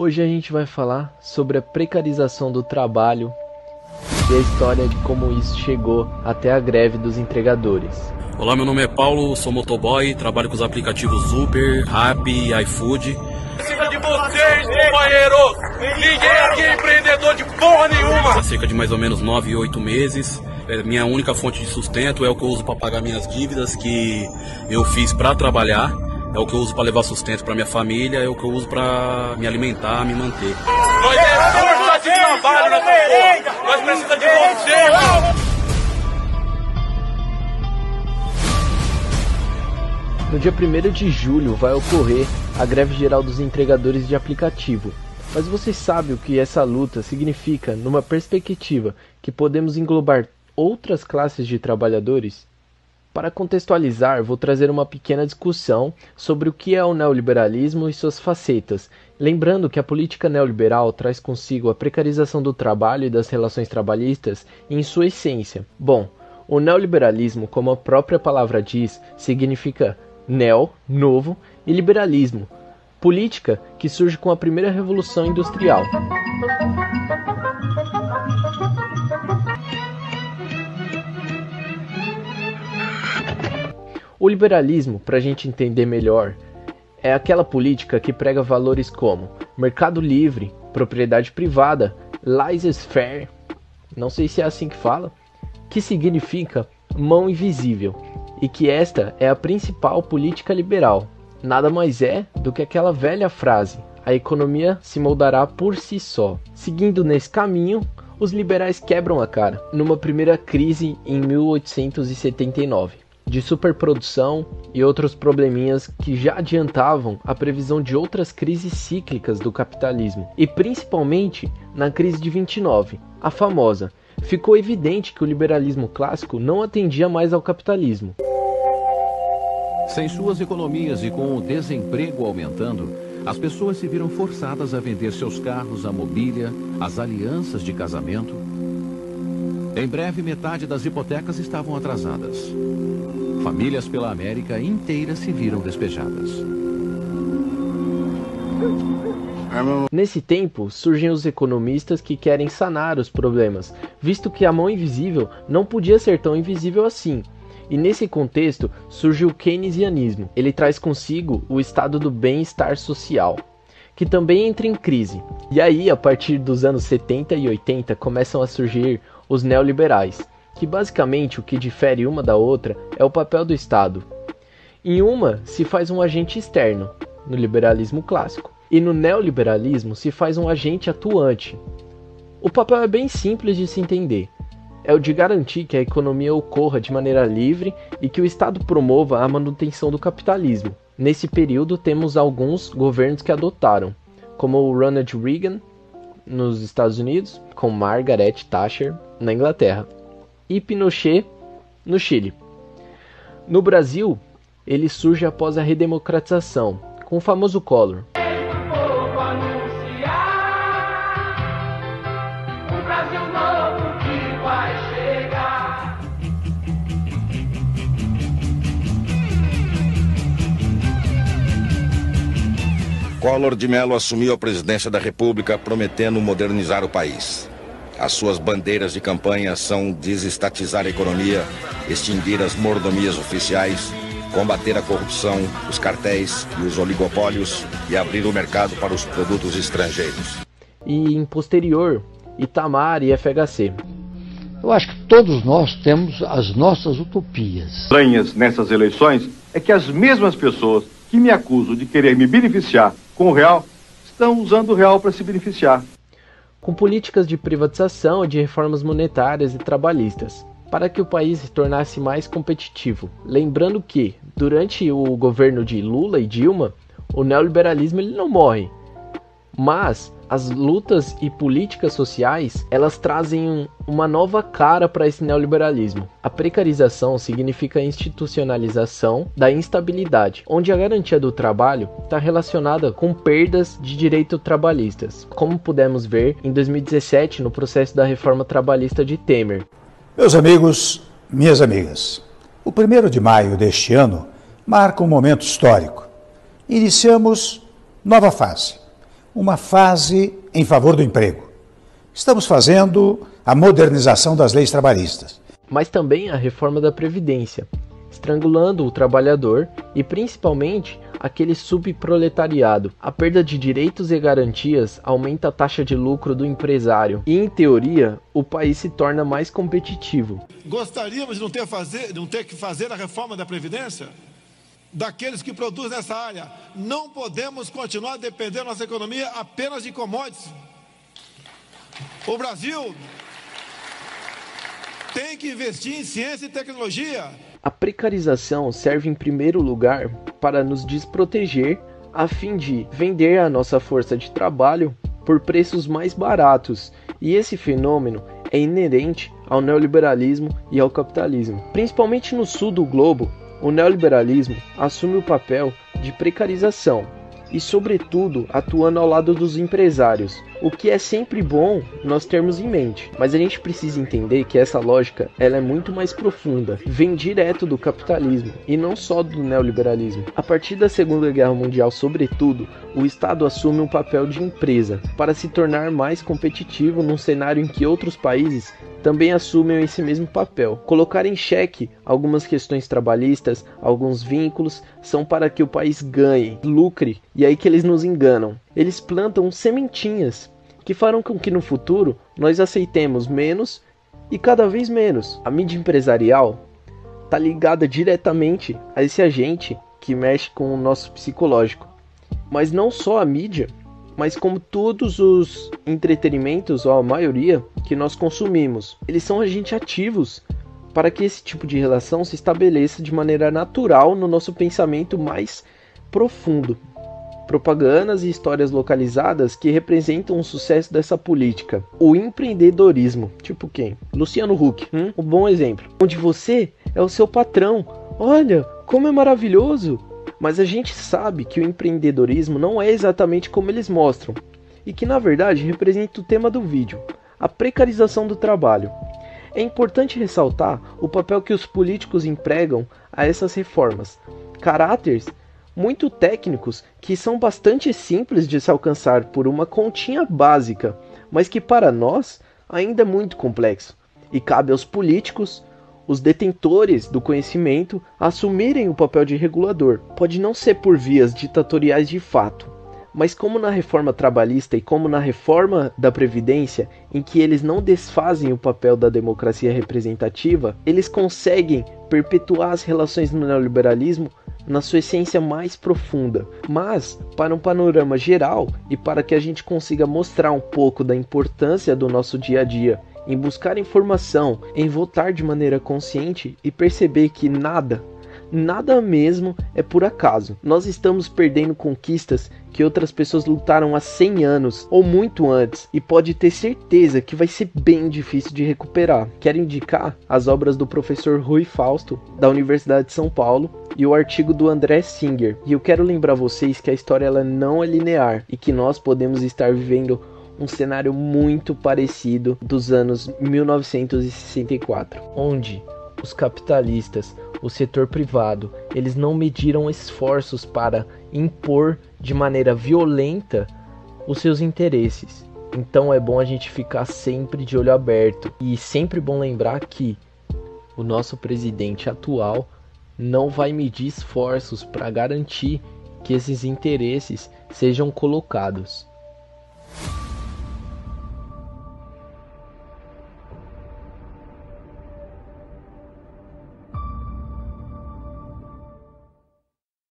Hoje a gente vai falar sobre a precarização do trabalho e a história de como isso chegou até a greve dos entregadores. Olá, meu nome é Paulo, sou motoboy, trabalho com os aplicativos Uber, Rappi e iFood. Precisa de vocês, companheiros! Ninguém aqui é empreendedor de porra nenhuma! Há cerca de mais ou menos 9, 8 meses. Minha única fonte de sustento é o que eu uso para pagar minhas dívidas que eu fiz para trabalhar. É o que eu uso para levar sustento para minha família, é o que eu uso para me alimentar, me manter. Nós é força de trabalho nessa porra! Nós precisamos de vocês! No dia 1º de julho vai ocorrer a greve geral dos entregadores de aplicativo. Mas você sabe o que essa luta significa numa perspectiva que podemos englobar outras classes de trabalhadores? Para contextualizar, vou trazer uma pequena discussão sobre o que é o neoliberalismo e suas facetas, lembrando que a política neoliberal traz consigo a precarização do trabalho e das relações trabalhistas em sua essência. Bom, o neoliberalismo, como a própria palavra diz, significa neo, novo, e liberalismo, política que surge com a primeira revolução industrial. O liberalismo, para a gente entender melhor, é aquela política que prega valores como mercado livre, propriedade privada, laissez-faire, não sei se é assim que fala, que significa mão invisível, e que esta é a principal política liberal. Nada mais é do que aquela velha frase, a economia se moldará por si só. Seguindo nesse caminho, os liberais quebram a cara, numa primeira crise em 1879. De superprodução e outros probleminhas que já adiantavam a previsão de outras crises cíclicas do capitalismo. E principalmente na crise de 29, a famosa. Ficou evidente que o liberalismo clássico não atendia mais ao capitalismo. Sem suas economias e com o desemprego aumentando, as pessoas se viram forçadas a vender seus carros, a mobília, as alianças de casamento. Em breve, metade das hipotecas estavam atrasadas. Famílias pela América inteira se viram despejadas. Nesse tempo, surgem os economistas que querem sanar os problemas, visto que a mão invisível não podia ser tão invisível assim. E nesse contexto, surge o keynesianismo. Ele traz consigo o estado do bem-estar social, que também entra em crise. E aí, a partir dos anos 70 e 80, começam a surgir os neoliberais, que basicamente o que difere uma da outra é o papel do Estado. Em uma, se faz um agente externo, no liberalismo clássico, e no neoliberalismo se faz um agente atuante. O papel é bem simples de se entender. É o de garantir que a economia ocorra de maneira livre e que o Estado promova a manutenção do capitalismo. Nesse período temos alguns governos que adotaram, como o Ronald Reagan nos Estados Unidos, com Margaret Thatcher na Inglaterra, e Pinochet no Chile. No Brasil, ele surge após a redemocratização, com o famoso Collor. Collor de Mello assumiu a presidência da República prometendo modernizar o país. As suas bandeiras de campanha são desestatizar a economia, extinguir as mordomias oficiais, combater a corrupção, os cartéis e os oligopólios e abrir o mercado para os produtos estrangeiros. E em posterior, Itamar e FHC. Eu acho que todos nós temos as nossas utopias. Estranhas nessas eleições é que as mesmas pessoas que me acusam de querer me beneficiar com o real estão usando o real para se beneficiar. Com políticas de privatização e de reformas monetárias e trabalhistas, para que o país se tornasse mais competitivo. Lembrando que, durante o governo de Lula e Dilma, o neoliberalismo ele não morre, mas as lutas e políticas sociais, elas trazem uma nova cara para esse neoliberalismo. A precarização significa a institucionalização da instabilidade, onde a garantia do trabalho está relacionada com perdas de direitos trabalhistas, como pudemos ver em 2017 no processo da reforma trabalhista de Temer. Meus amigos, minhas amigas, o 1º de maio deste ano marca um momento histórico. Iniciamos nova fase. uma fase em favor do emprego. Estamos fazendo a modernização das leis trabalhistas. Mas também a reforma da Previdência, estrangulando o trabalhador e principalmente aquele subproletariado. A perda de direitos e garantias aumenta a taxa de lucro do empresário e, em teoria, o país se torna mais competitivo. Gostaríamos de não ter que fazer a reforma da Previdência? Daqueles que produzem nessa área. Não podemos continuar dependendo da nossa economia apenas de commodities. O Brasil tem que investir em ciência e tecnologia. A precarização serve em primeiro lugar para nos desproteger a fim de vender a nossa força de trabalho por preços mais baratos, e esse fenômeno é inerente ao neoliberalismo e ao capitalismo. Principalmente no sul do globo, o neoliberalismo assume o papel de precarização e, sobretudo, atuando ao lado dos empresários, o que é sempre bom nós termos em mente. Mas a gente precisa entender que essa lógica ela é muito mais profunda, vem direto do capitalismo e não só do neoliberalismo. A partir da Segunda Guerra Mundial, sobretudo, o Estado assume um papel de empresa para se tornar mais competitivo num cenário em que outros países também assumem esse mesmo papel. Colocar em xeque algumas questões trabalhistas, alguns vínculos, são para que o país ganhe, lucre, e é aí que eles nos enganam. Eles plantam sementinhas que farão com que no futuro nós aceitemos menos e cada vez menos. A mídia empresarial está ligada diretamente a esse agente que mexe com o nosso psicológico. Mas não só a mídia, mas como todos os entretenimentos, ou a maioria, que nós consumimos. Eles são agentes ativos para que esse tipo de relação se estabeleça de maneira natural no nosso pensamento mais profundo. Propagandas e histórias localizadas que representam o sucesso dessa política. O empreendedorismo, tipo quem? Luciano Huck, um bom exemplo. Onde você é o seu patrão. Olha, como é maravilhoso! Mas a gente sabe que o empreendedorismo não é exatamente como eles mostram, e que na verdade representa o tema do vídeo, a precarização do trabalho. É importante ressaltar o papel que os políticos empregam a essas reformas, caráteres muito técnicos que são bastante simples de se alcançar por uma continha básica, mas que para nós ainda é muito complexo, e cabe aos políticos, os detentores do conhecimento, assumirem o papel de regulador. Pode não ser por vias ditatoriais de fato, mas como na reforma trabalhista e como na reforma da Previdência, em que eles não desfazem o papel da democracia representativa, eles conseguem perpetuar as relações no neoliberalismo na sua essência mais profunda. Mas, para um panorama geral e para que a gente consiga mostrar um pouco da importância do nosso dia a dia em buscar informação, em votar de maneira consciente e perceber que nada mesmo é por acaso. Nós estamos perdendo conquistas que outras pessoas lutaram há 100 anos ou muito antes, e pode ter certeza que vai ser bem difícil de recuperar. Quero indicar as obras do professor Rui Fausto, da Universidade de São Paulo, e o artigo do André Singer. E eu quero lembrar vocês que a história ela não é linear e que nós podemos estar vivendo um cenário muito parecido dos anos 1964, onde os capitalistas, o setor privado, eles não mediram esforços para impor de maneira violenta os seus interesses. Então é bom a gente ficar sempre de olho aberto, e sempre bom lembrar que o nosso presidente atual não vai medir esforços para garantir que esses interesses sejam colocados.